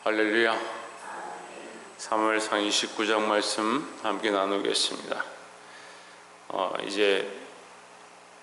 할렐루야. 사무엘상 29장 말씀 함께 나누겠습니다. 이제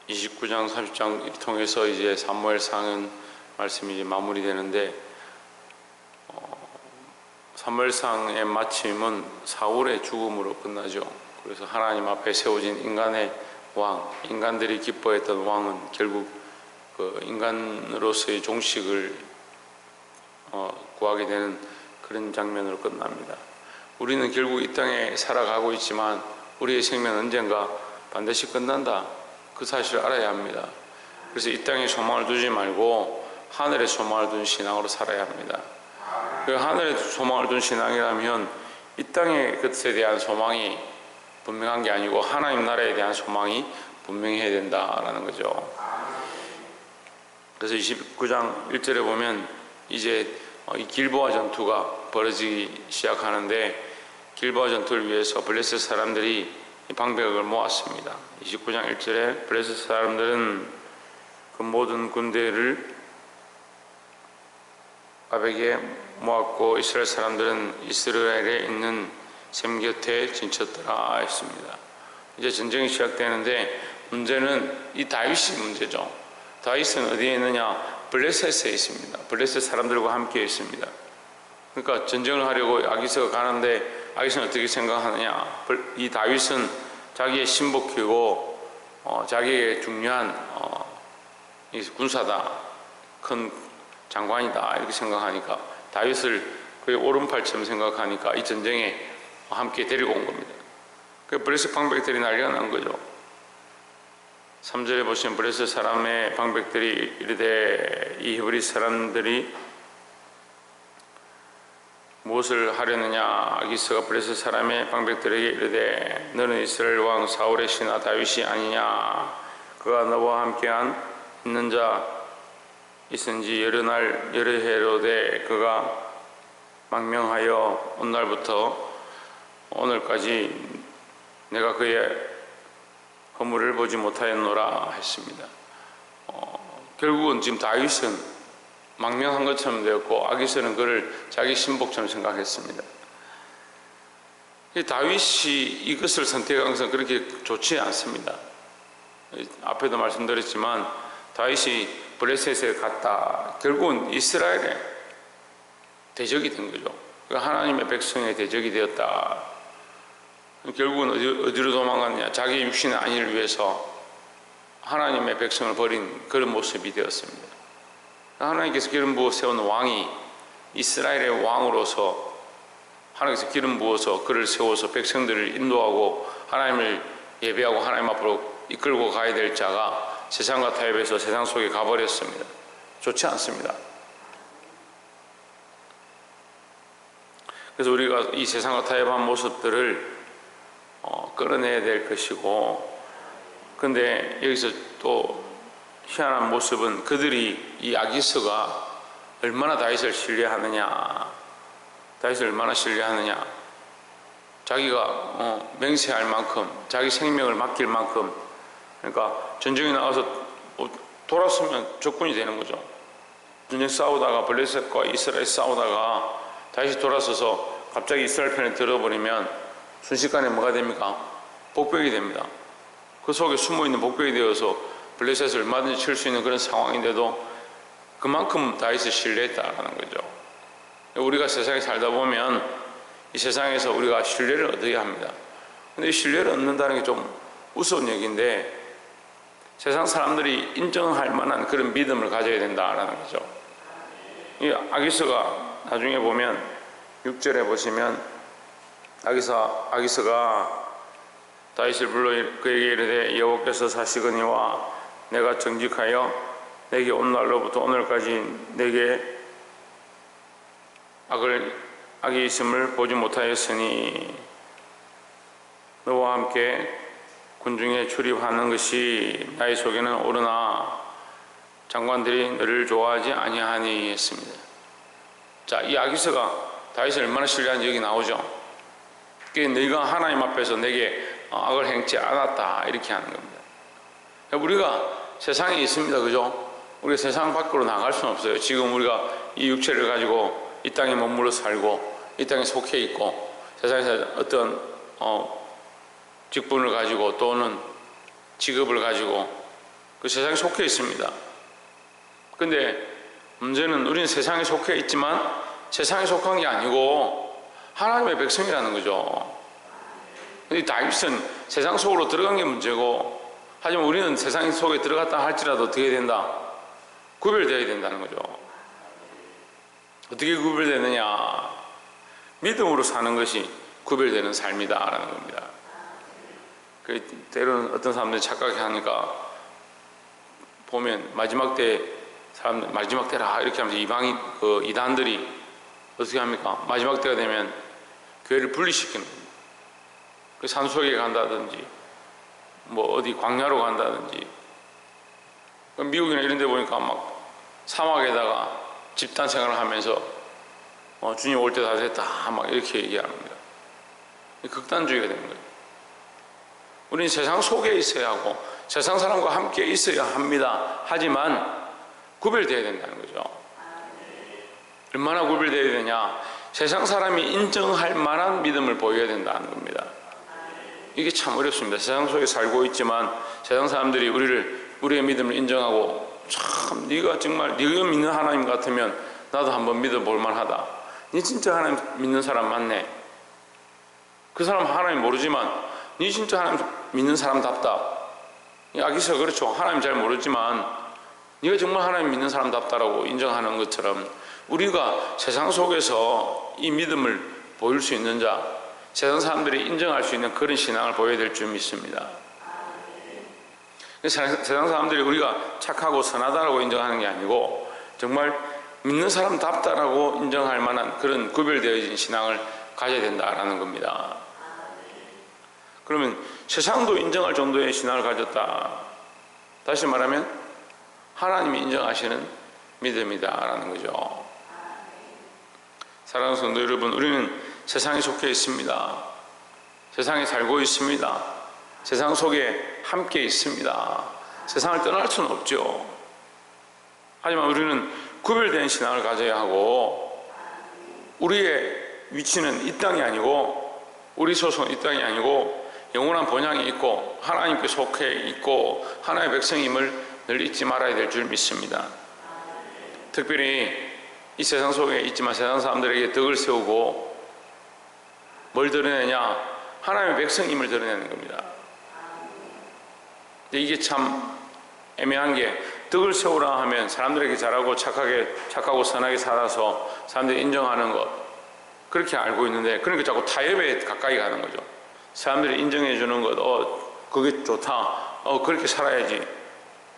29장 30장 통해서 이제 사무엘상은 말씀이 이제 마무리되는데, 사무엘상의 마침은 사울의 죽음으로 끝나죠. 그래서 하나님 앞에 세워진 인간의 왕, 인간들이 기뻐했던 왕은 결국 그 인간으로서의 종식을 구하게 되는 그런 장면으로 끝납니다. 우리는 결국 이 땅에 살아가고 있지만 우리의 생명은 언젠가 반드시 끝난다, 그 사실을 알아야 합니다. 그래서 이 땅에 소망을 두지 말고 하늘에 소망을 둔 신앙으로 살아야 합니다. 그 하늘에 소망을 둔 신앙이라면 이 땅의 것에 대한 소망이 분명한 게 아니고 하나님 나라에 대한 소망이 분명해야 된다라는 거죠. 그래서 29장 1절에 보면 이제 이 길보아 전투가 벌어지기 시작하는데, 길보아 전투를 위해서 블레셋 사람들이 방백을 모았습니다. 29장 1절에 블레셋 사람들은 그 모든 군대를 아벡에 모았고 이스라엘 사람들은 이스라엘에 있는 셈 곁에 진쳤더라 했습니다. 이제 전쟁이 시작되는데 문제는 이 다윗이 문제죠. 다윗은 어디에 있느냐? 블레셋에 있습니다. 블레셋 사람들과 함께 있습니다. 그러니까 전쟁을 하려고 아기스가 가는데 아기스는 어떻게 생각하느냐? 이 다윗은 자기의 신복이고 자기의 중요한 군사다, 큰 장관이다 이렇게 생각하니까 다윗을 그의 오른팔처럼 생각하니까 이 전쟁에 함께 데리고 온 겁니다. 그 블레셋 방백들이 난리가 난 거죠. 3절에 보시면 블레셋 사람의 방백들이 이르되 이 히브리 사람들이 무엇을 하려느냐? 아기스가 블레셋 사람의 방백들에게 이르되 너는 이스라엘 왕 사울의 신하 다윗이 아니냐? 그가 너와 함께한 있는 자 있은지 여러 날 여러 해로 돼 그가 망명하여 온 날부터 오늘까지 내가 그의 허물을 보지 못하였노라 했습니다. 결국은 지금 다윗은 망명한 것처럼 되었고 아기스는 그를 자기 신복처럼 생각했습니다. 다윗이 이것을 선택한 것은 그렇게 좋지 않습니다. 앞에도 말씀드렸지만 다윗이 블레셋에 갔다 결국은 이스라엘의 대적이 된 거죠. 하나님의 백성의 대적이 되었다. 결국은 어디로 도망갔냐? 자기 육신의 안위를 위해서 하나님의 백성을 버린 그런 모습이 되었습니다. 하나님께서 기름 부어 세운 왕이 이스라엘의 왕으로서 하나님께서 기름 부어서 그를 세워서 백성들을 인도하고 하나님을 예배하고 하나님 앞으로 이끌고 가야 될 자가 세상과 타협해서 세상 속에 가버렸습니다. 좋지 않습니다. 그래서 우리가 이 세상과 타협한 모습들을 끌어내야 될 것이고, 근데 여기서 또 희한한 모습은 그들이 이 아기스가 얼마나 다윗을 신뢰하느냐, 다윗을 얼마나 신뢰하느냐, 자기가 맹세할 만큼 자기 생명을 맡길 만큼, 그러니까 전쟁에 나가서 돌았으면 적군이 되는 거죠. 전쟁 싸우다가 블레셋과 이스라엘 싸우다가 다윗이 돌아서서 갑자기 이스라엘 편에 들어버리면 순식간에 뭐가 됩니까? 복벽이 됩니다. 그 속에 숨어있는 복벽이 되어서 블레셋을 얼마든지 칠 수 있는 그런 상황인데도 그만큼 다윗을 신뢰했다는 거죠. 우리가 세상에 살다 보면 이 세상에서 우리가 신뢰를 얻어야 합니다. 근데 신뢰를 얻는다는 게 좀 우스운 얘기인데 세상 사람들이 인정할 만한 그런 믿음을 가져야 된다는 거죠. 이 아기스가 나중에 보면 6절에 보시면 아기스가 다윗을 불러 그에게 이르되 여호와께서 사시거니와 내가 정직하여 내게 온 날로부터 오늘까지 내게 악이 있음을 보지 못하였으니 너와 함께 군중에 출입하는 것이 나의 속에는 오르나 장관들이 너를 좋아하지 아니하니 했습니다. 자, 이 아기스가 다윗을 얼마나 신뢰하는지 여기 나오죠. 너희가 하나님 앞에서 내게 악을 행치 않았다 이렇게 하는 겁니다. 우리가 세상에 있습니다, 그죠? 우리가 세상 밖으로 나갈 수는 없어요. 지금 우리가 이 육체를 가지고 이 땅에 머물러 살고 이 땅에 속해 있고 세상에서 어떤 직분을 가지고 또는 직업을 가지고 그 세상에 속해 있습니다. 근데 문제는 우리는 세상에 속해 있지만 세상에 속한 게 아니고 하나님의 백성이라는 거죠. 근데 다윗은 세상 속으로 들어간 게 문제고, 하지만 우리는 세상 속에 들어갔다 할지라도 어떻게 된다? 구별되어야 된다는 거죠. 어떻게 구별되느냐? 믿음으로 사는 것이 구별되는 삶이다라는 겁니다. 때로는 어떤 사람들이 착각해 하니까 보면 마지막 때 사람들 마지막 때라 이렇게 하면서 이단들이 어떻게 합니까? 마지막 때가 되면 교회를 분리시키는 겁니다. 그 산속에 간다든지 뭐 어디 광야로 간다든지, 미국이나 이런 데 보니까 막 사막에다가 집단 생활을 하면서 주님 올 때 다 됐다 막 이렇게 얘기합니다. 극단주의가 되는 거예요. 우리는 세상 속에 있어야 하고 세상 사람과 함께 있어야 합니다. 하지만 구별되어야 된다는 거죠. 얼마나 구별되어야 되냐? 세상 사람이 인정할 만한 믿음을 보여야 된다는 겁니다. 이게 참 어렵습니다. 세상 속에 살고 있지만 세상 사람들이 우리의 믿음을 인정하고, 참 네가 정말 네가 믿는 하나님 같으면 나도 한번 믿어볼 만하다. 네 진짜 하나님 믿는 사람 맞네. 그 사람 하나님 모르지만 네 진짜 하나님 믿는 사람답다. 여기서 그렇죠. 하나님 잘 모르지만 네가 정말 하나님 믿는 사람답다라고 인정하는 것처럼, 우리가 세상 속에서 이 믿음을 보일 수 있는 자, 세상 사람들이 인정할 수 있는 그런 신앙을 보여야 될 줄 믿습니다. 세상 사람들이 우리가 착하고 선하다라고 인정하는 게 아니고 정말 믿는 사람답다라고 인정할 만한 그런 구별되어진 신앙을 가져야 된다라는 겁니다. 그러면 세상도 인정할 정도의 신앙을 가졌다. 다시 말하면 하나님이 인정하시는 믿음이다라는 거죠. 사랑하는 성도 여러분, 우리는 세상에 속해 있습니다. 세상에 살고 있습니다. 세상 속에 함께 있습니다. 세상을 떠날 수는 없죠. 하지만 우리는 구별된 신앙을 가져야 하고, 우리의 위치는 이 땅이 아니고, 우리 소속은 이 땅이 아니고 영원한 본향이 있고 하나님께 속해 있고 하나님의 백성임을 늘 잊지 말아야 될 줄 믿습니다. 특별히 이 세상 속에 있지만 세상 사람들에게 덕을 세우고 뭘 드러내냐? 하나님의 백성임을 드러내는 겁니다. 이게 참 애매한 게, 덕을 세우라 하면 사람들에게 잘하고 착하고 선하게 살아서 사람들이 인정하는 것, 그렇게 알고 있는데, 그러니까 자꾸 타협에 가까이 가는 거죠. 사람들이 인정해 주는 것, 그게 좋다, 그렇게 살아야지,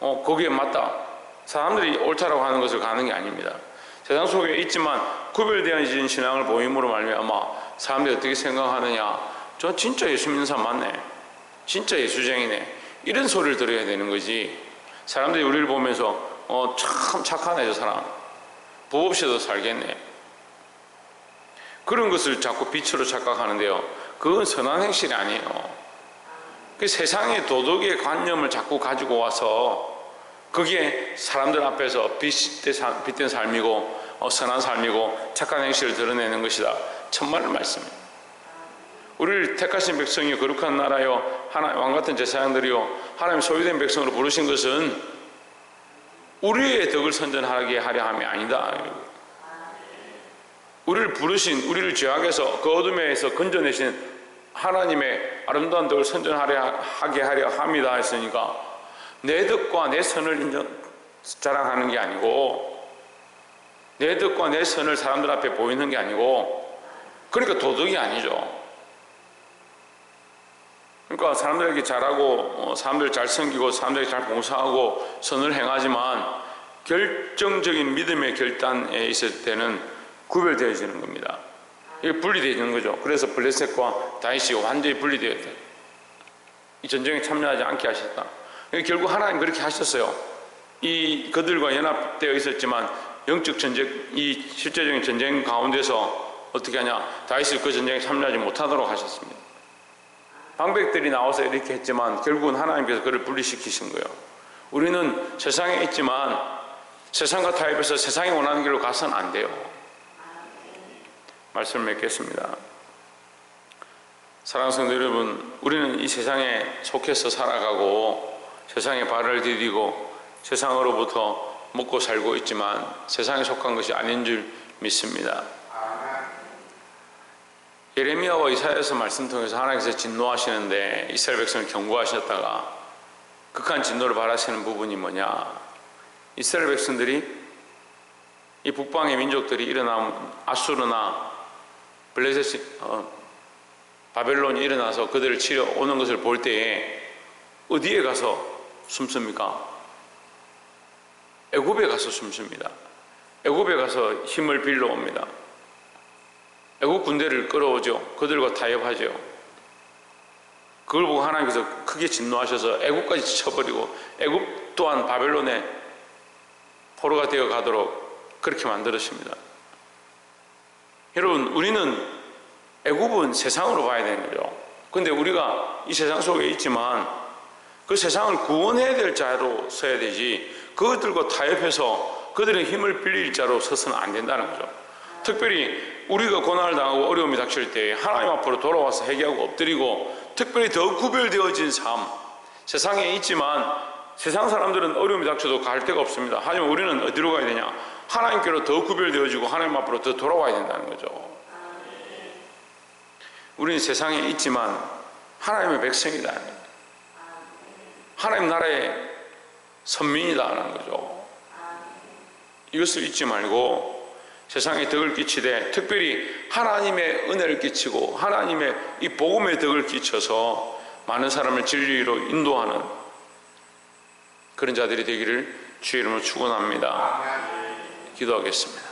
거기에 맞다, 사람들이 옳다라고 하는 것을 가는 게 아닙니다. 세상 속에 있지만 구별되어진 신앙을 보임으로 말미암아 사람들이 어떻게 생각하느냐? 저 진짜 예수 믿는 사람 맞네, 진짜 예수쟁이네, 이런 소리를 들어야 되는 거지. 사람들이 우리를 보면서 참 착하네, 저 사람 법 없이도 살겠네, 그런 것을 자꾸 빛으로 착각하는데요, 그건 선한 행실이 아니에요. 그 세상의 도덕의 관념을 자꾸 가지고 와서 그게 사람들 앞에서 빛된 삶이고 선한 삶이고 착한 행실을 드러내는 것이다, 천만의 말씀입니다. 우리를 택하신 백성이요 거룩한 나라요 하나님 왕같은 제사장들이요 하나님 소유된 백성으로 부르신 것은 우리의 덕을 선전하게 하려 함이 아니다. 우리를 부르신, 우리를 죄악에서 그 어둠에서 건져내신 하나님의 아름다운 덕을 선전하게 하려 함이다 했으니까, 내 덕과 내 선을 자랑하는 게 아니고, 내 덕과 내 선을 사람들 앞에 보이는 게 아니고, 그러니까 도덕이 아니죠. 그러니까 사람들에게 잘하고 사람들 잘 섬기고 사람들에게 잘 봉사하고 선을 행하지만 결정적인 믿음의 결단에 있을 때는 구별되어지는 겁니다. 이게 분리되어지는 거죠. 그래서 블레셋과 다윗이 완전히 분리되었다. 이 전쟁에 참여하지 않게 하셨다. 결국 하나님 그렇게 하셨어요. 그들과 연합되어 있었지만 영적 전쟁, 이 실제적인 전쟁 가운데서 어떻게 하냐? 다윗을 그 전쟁에 참여하지 못하도록 하셨습니다. 방백들이 나와서 이렇게 했지만 결국은 하나님께서 그를 분리시키신 거예요. 우리는 세상에 있지만 세상과 타협해서 세상이 원하는 길로 가서는 안 돼요. 말씀을 맺겠습니다. 사랑하는 성도 여러분, 우리는 이 세상에 속해서 살아가고 세상에 발을 디디고 세상으로부터 먹고 살고 있지만 세상에 속한 것이 아닌 줄 믿습니다. 예레미야와 이사야서 말씀 통해서 하나님께서 진노하시는데 이스라엘 백성을 경고하셨다가 극한 진노를 바라시는 부분이 뭐냐? 이스라엘 백성들이 이 북방의 민족들이 일어나면 아수르나 블레셋 바벨론이 일어나서 그들을 치러 오는 것을 볼 때에 어디에 가서 숨습니까? 애굽에 가서 숨습니다. 애굽에 가서 힘을 빌려옵니다. 애굽 군대를 끌어오죠. 그들과 타협하죠. 그걸 보고 하나님께서 크게 진노하셔서 애굽까지 쳐버리고 애굽 또한 바벨론의 포로가 되어 가도록 그렇게 만들으십니다. 여러분, 우리는 애굽은 세상으로 봐야 되는 거죠. 근데 우리가 이 세상 속에 있지만 그 세상을 구원해야 될 자로 서야 되지, 그것들과 타협해서 그들의 힘을 빌릴 자로 서서는 안 된다는 거죠. 특별히 우리가 고난을 당하고 어려움이 닥칠 때 하나님 앞으로 돌아와서 회개하고 엎드리고, 특별히 더 구별되어진 삶, 세상에 있지만 세상 사람들은 어려움이 닥쳐도 갈 데가 없습니다. 하지만 우리는 어디로 가야 되냐? 하나님께로 더 구별되어지고 하나님 앞으로 더 돌아와야 된다는 거죠. 우리는 세상에 있지만 하나님의 백성이다, 하나님 나라의 선민이다라는 거죠. 이것을 잊지 말고 세상에 덕을 끼치되 특별히 하나님의 은혜를 끼치고 하나님의 이 복음의 덕을 끼쳐서 많은 사람을 진리로 인도하는 그런 자들이 되기를 주의 이름으로 축원합니다. 기도하겠습니다.